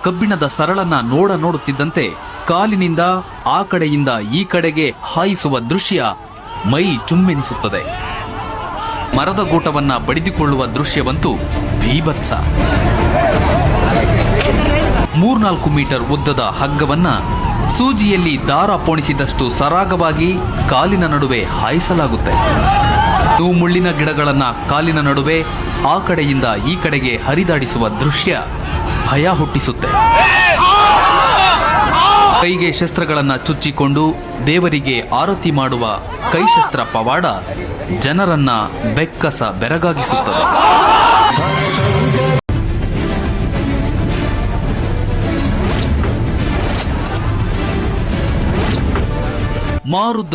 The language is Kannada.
ಕಬ್ಬಿಣದ ಸರಳನ್ನ ನೋಡುತ್ತಿದ್ದಂತೆ ಕಾಲಿನಿಂದ ಆ ಕಡೆಯಿಂದ ಈ ಕಡೆಗೆ ಹಾಯಿಸುವ ದೃಶ್ಯ ಮೈ ಚುಮ್ಮೆನಿಸುತ್ತದೆ. ಮರದ ಗೂಟವನ್ನ ಬಡಿದುಕೊಳ್ಳುವ ದೃಶ್ಯವಂತೂ ಬೀಭತ್ಸ. 3-4 ಮೀಟರ್ ಉದ್ದದ ಹಗ್ಗವನ್ನ ಸೂಜಿಯಲ್ಲಿ ದಾರ ಪೋಣಿಸಿದಷ್ಟು ಸರಾಗವಾಗಿ ಕಾಲಿನ ನಡುವೆ ಹಾಯಿಸಲಾಗುತ್ತೆ. ಮುಳ್ಳಿನ ಗಿಡಗಳನ್ನ ಕಾಲಿನ ನಡುವೆ ಆ ಕಡೆಯಿಂದ ಈ ಕಡೆಗೆ ಹರಿದಾಡಿಸುವ ದೃಶ್ಯ ಭಯ ಹುಟ್ಟಿಸುತ್ತೆ. ಕೈಗೆ ಶಸ್ತ್ರಗಳನ್ನ ಚುಚ್ಚಿಕೊಂಡು ದೇವರಿಗೆ ಆರತಿ ಮಾಡುವ ಕೈಶಸ್ತ್ರ ಪವಾಡ ಜನರನ್ನ ಬೆಕ್ಕಸ ಬೆರಗಾಗಿಸುತ್ತದೆ. ಮಾರುದ್ದ